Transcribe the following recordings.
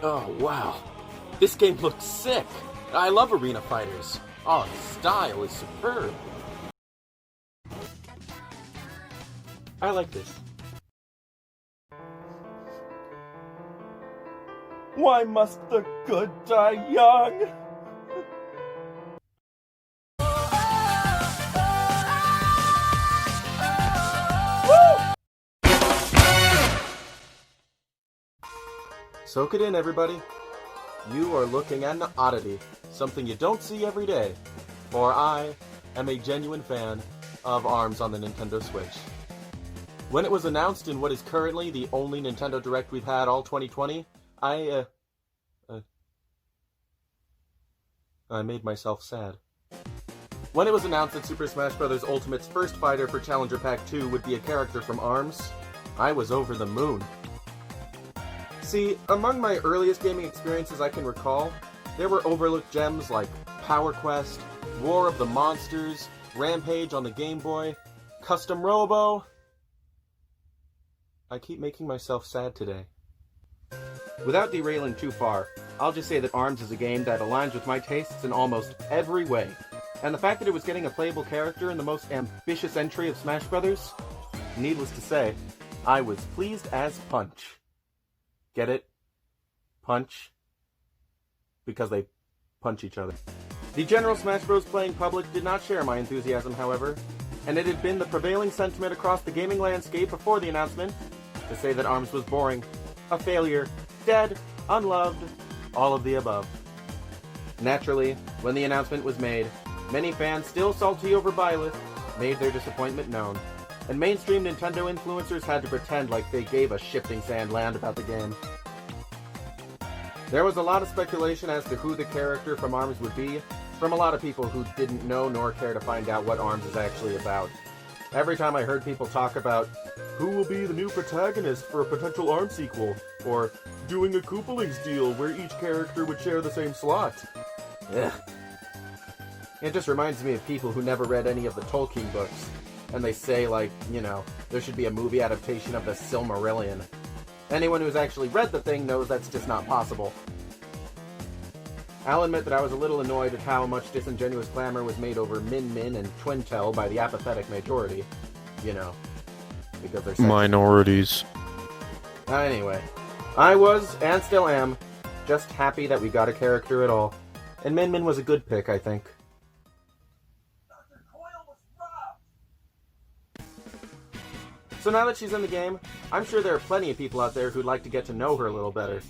Oh, wow. This game looks sick. I love arena fighters. Oh, the style is superb. I like this. Why must the good die young? Soak it in, everybody. You are looking at an oddity, something you don't see every day, for I am a genuine fan of ARMS on the Nintendo Switch. When it was announced in what is currently the only Nintendo Direct we've had all 2020, I made myself sad. When it was announced that Super Smash Bros. Ultimate's first fighter for Challenger Pack 2 would be a character from ARMS, I was over the moon. See, among my earliest gaming experiences I can recall, there were overlooked gems like Power Quest, War of the Monsters, Rampage on the Game Boy, Custom Robo. I keep making myself sad today. Without derailing too far, I'll just say that ARMS is a game that aligns with my tastes in almost every way, and the fact that it was getting a playable character in the most ambitious entry of Smash Bros., needless to say, I was pleased as punch. Get it? Punch. Because they punch each other. The general Smash Bros. Playing public did not share my enthusiasm, however, and it had been the prevailing sentiment across the gaming landscape before the announcement to say that ARMS was boring, a failure, dead, unloved, all of the above. Naturally, when the announcement was made, many fans still salty over Byleth made their disappointment known, and mainstream Nintendo influencers had to pretend like they gave a shifting sand land about the game. There was a lot of speculation as to who the character from ARMS would be, from a lot of people who didn't know nor care to find out what ARMS is actually about. Every time I heard people talk about who will be the new protagonist for a potential ARMS sequel, or doing a Koopalings deal where each character would share the same slot. Ugh. It just reminds me of people who never read any of the Tolkien books, and they say, like, there should be a movie adaptation of the Silmarillion. Anyone who's actually read the thing knows that's just not possible. I'll admit that I was a little annoyed at how much disingenuous clamor was made over Min Min and Twintel by the apathetic majority. Because they're minorities. Anyway, I was, and still am, just happy that we got a character at all. And Min Min was a good pick, I think. So now that she's in the game, I'm sure there are plenty of people out there who'd like to get to know her a little better.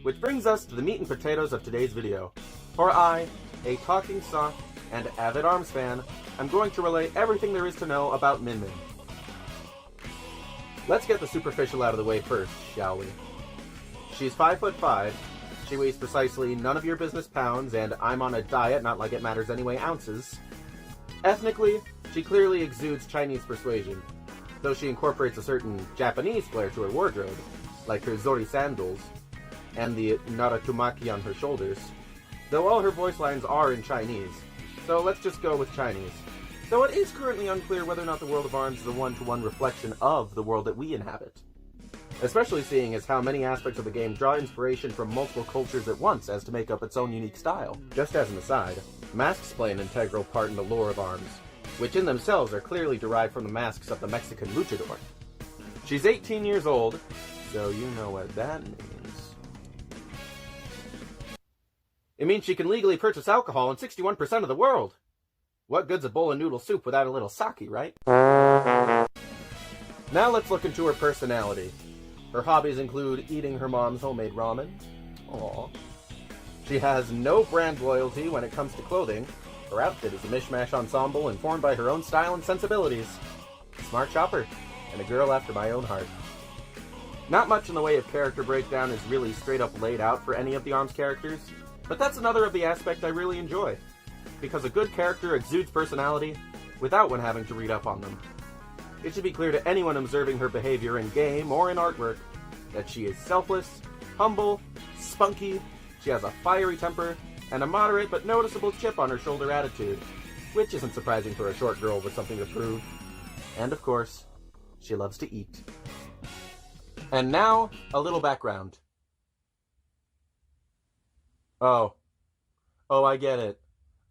Which brings us to the meat and potatoes of today's video. For I, a talking sock and avid ARMS fan, I'm going to relay everything there is to know about Min Min. Let's get the superficial out of the way first, shall we? She's 5'5", she weighs precisely none of your business pounds, and I'm on a diet, not like it matters anyway, ounces. Ethnically, she clearly exudes Chinese persuasion, though she incorporates a certain Japanese flair to her wardrobe, like her Zori sandals, and the Naratumaki on her shoulders, though all her voice lines are in Chinese, so let's just go with Chinese. Though it is currently unclear whether or not the world of ARMS is a one-to-one reflection of the world that we inhabit. Especially seeing as how many aspects of the game draw inspiration from multiple cultures at once as to make up its own unique style. Just as an aside, masks play an integral part in the lore of ARMS, which in themselves are clearly derived from the masks of the Mexican luchador. She's 18 years old, so you know what that means. It means she can legally purchase alcohol in 61% of the world. What good's a bowl of noodle soup without a little sake, right? Now let's look into her personality. Her hobbies include eating her mom's homemade ramen. Aww. She has no brand loyalty when it comes to clothing. Her outfit is a mishmash ensemble informed by her own style and sensibilities. Smart shopper, and a girl after my own heart. Not much in the way of character breakdown is really straight up laid out for any of the ARMS characters, but that's another of the aspects I really enjoy, because a good character exudes personality without one having to read up on them. It should be clear to anyone observing her behavior in game or in artwork that she is selfless, humble, spunky, she has a fiery temper, and a moderate but noticeable chip on her shoulder attitude, which isn't surprising for a short girl with something to prove. And of course, she loves to eat. And now, a little background. Oh. Oh, I get it.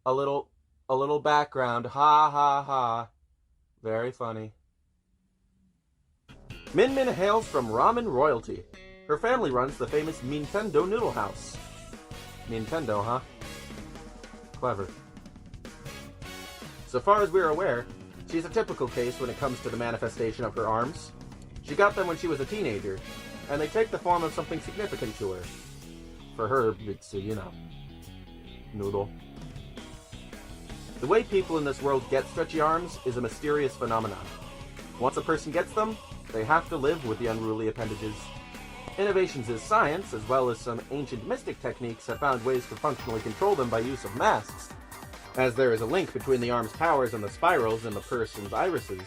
A little background. Ha ha ha. Very funny. Min Min hails from ramen royalty. Her family runs the famous Nintendo Noodle House. Nintendo, huh? Clever. So far as we're aware, she's a typical case when it comes to the manifestation of her arms. She got them when she was a teenager, and they take the form of something significant to her. For her, it's noodle. The way people in this world get stretchy arms is a mysterious phenomenon. Once a person gets them, they have to live with the unruly appendages. Innovations in science, as well as some ancient mystic techniques, have found ways to functionally control them by use of masks, as there is a link between the arm's powers and the spirals in the person's irises.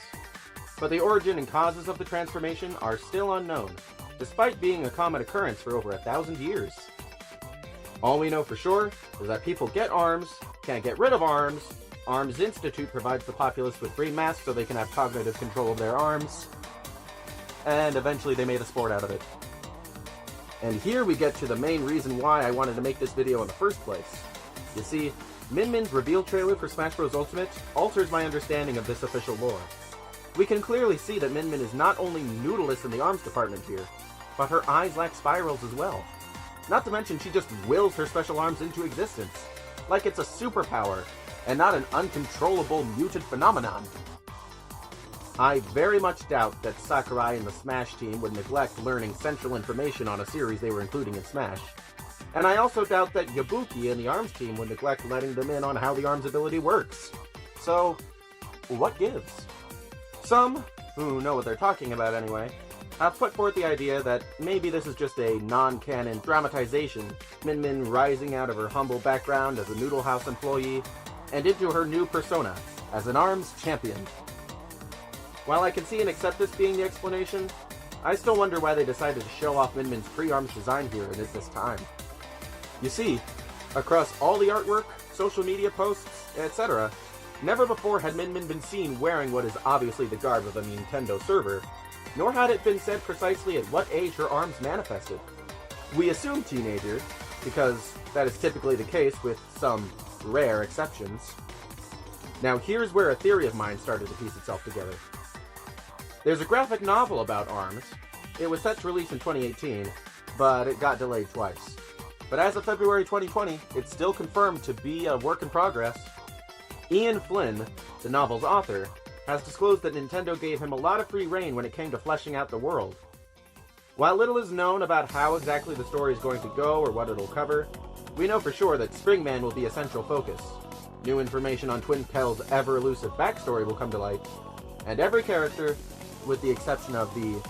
But the origin and causes of the transformation are still unknown, despite being a common occurrence for over 1,000 years. All we know for sure is that people get arms, can't get rid of arms. Arms Institute provides the populace with free masks so they can have cognitive control of their arms, and eventually they made a sport out of it. And here we get to the main reason why I wanted to make this video in the first place. You see, Min Min's reveal trailer for Smash Bros. Ultimate alters my understanding of this official lore. We can clearly see that Min Min is not only noodleless in the arms department here, but her eyes lack spirals as well. Not to mention she just wills her special arms into existence, like it's a superpower, and not an uncontrollable mutant phenomenon. I very much doubt that Sakurai and the Smash team would neglect learning central information on a series they were including in Smash. And I also doubt that Yabuki and the ARMS team would neglect letting them in on how the ARMS ability works. So, what gives? Some, who know what they're talking about anyway, have put forth the idea that maybe this is just a non-canon dramatization, Min Min rising out of her humble background as a Noodle House employee and into her new persona as an ARMS champion. While I can see and accept this being the explanation, I still wonder why they decided to show off Min Min's pre-ARMS design here and at this time. You see, across all the artwork, social media posts, etc., never before had Min Min been seen wearing what is obviously the garb of a Nintendo server, nor had it been said precisely at what age her arms manifested. We assume teenager, because that is typically the case with some rare exceptions. Now here's where a theory of mine started to piece itself together. There's a graphic novel about ARMS. It was set to release in 2018, but it got delayed twice. But as of February 2020, it's still confirmed to be a work in progress. Ian Flynn, the novel's author, has disclosed that Nintendo gave him a lot of free rein when it came to fleshing out the world. While little is known about how exactly the story is going to go or what it'll cover, we know for sure that Springman will be a central focus. New information on Twinkel's ever-elusive backstory will come to light, and every character, with the exception of the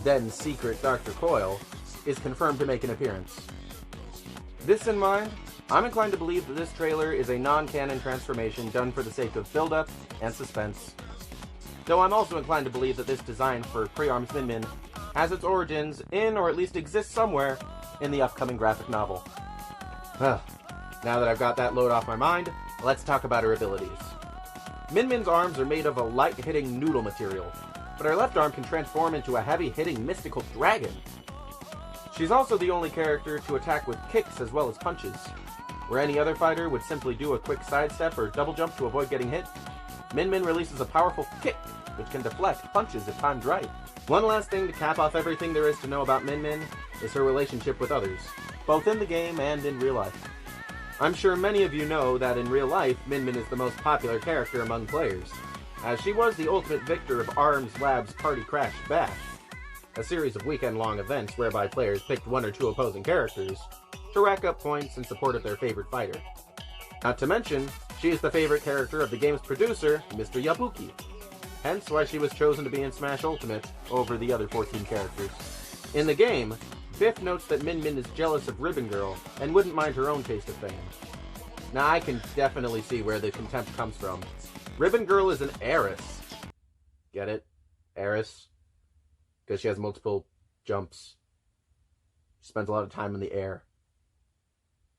then-secret Dr. Coyle, is confirmed to make an appearance. This in mind, I'm inclined to believe that this trailer is a non-canon transformation done for the sake of build-up and suspense. Though I'm also inclined to believe that this design for pre-ARMS Min Min has its origins in, or at least exists somewhere, in the upcoming graphic novel. Now that I've got that load off my mind, let's talk about her abilities. Min Min's arms are made of a light-hitting noodle material, but her left arm can transform into a heavy-hitting mystical dragon. She's also the only character to attack with kicks as well as punches. Where any other fighter would simply do a quick sidestep or double jump to avoid getting hit, Min Min releases a powerful kick, which can deflect punches if timed right. One last thing to cap off everything there is to know about Min Min is her relationship with others, both in the game and in real life. I'm sure many of you know that in real life, Min Min is the most popular character among players, as she was the ultimate victor of ARMS Lab's Party Crash Bash, a series of weekend-long events whereby players picked one or two opposing characters to rack up points in support of their favorite fighter. Not to mention, she is the favorite character of the game's producer, Mr. Yabuki, hence why she was chosen to be in Smash Ultimate over the other 14 characters. In the game, Biff notes that Min Min is jealous of Ribbon Girl and wouldn't mind her own taste of fame. Now I can definitely see where the contempt comes from. Ribbon Girl is an heiress. Get it? Heiress? Because she has multiple jumps. She spends a lot of time in the air.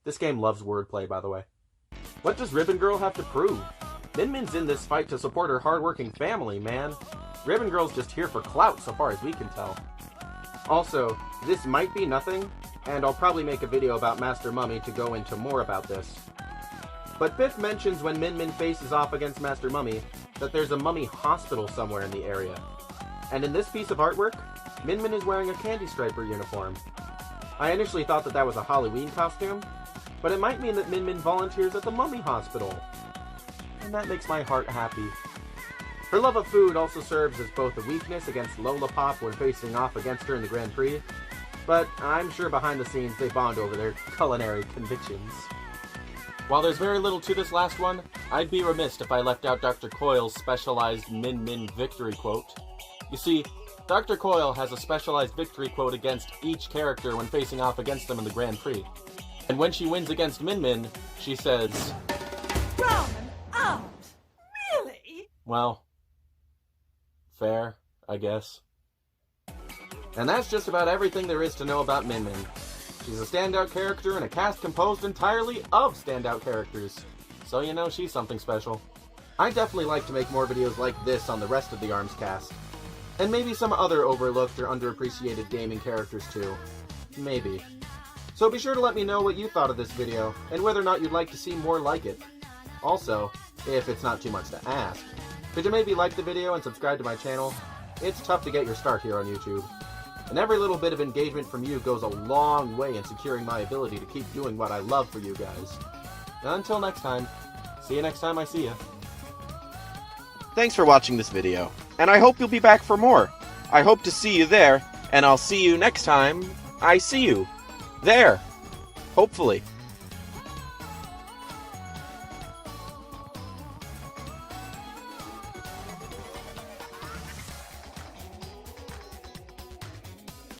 This game loves wordplay, by the way. What does Ribbon Girl have to prove? Min Min's in this fight to support her hardworking family, man. Ribbon Girl's just here for clout, so far as we can tell. Also, this might be nothing, and I'll probably make a video about Master Mummy to go into more about this. But Biff mentions when Min Min faces off against Master Mummy that there's a mummy hospital somewhere in the area. And in this piece of artwork, Min Min is wearing a Candy Striper uniform. I initially thought that that was a Halloween costume, but it might mean that Min Min volunteers at the mummy hospital. And that makes my heart happy. Her love of food also serves as both a weakness against Lola Pop when facing off against her in the Grand Prix, but I'm sure behind the scenes they bond over their culinary convictions. While there's very little to this last one, I'd be remiss if I left out Dr. Coyle's specialized Min Min victory quote. You see, Dr. Coyle has a specialized victory quote against each character when facing off against them in the Grand Prix. And when she wins against Min Min, she says, Ramen out! Really? Well, fair, I guess. And that's just about everything there is to know about Min Min. She's a standout character in a cast composed entirely of standout characters. So you know she's something special. I'd definitely like to make more videos like this on the rest of the ARMS cast. And maybe some other overlooked or underappreciated gaming characters too. Maybe. So be sure to let me know what you thought of this video, and whether or not you'd like to see more like it. Also, if it's not too much to ask, could you maybe like the video and subscribe to my channel? It's tough to get your start here on YouTube. And every little bit of engagement from you goes a long way in securing my ability to keep doing what I love for you guys. Until next time, see you next time I see you. Thanks for watching this video, and I hope you'll be back for more. I hope to see you there, and I'll see you next time I see you. There. Hopefully.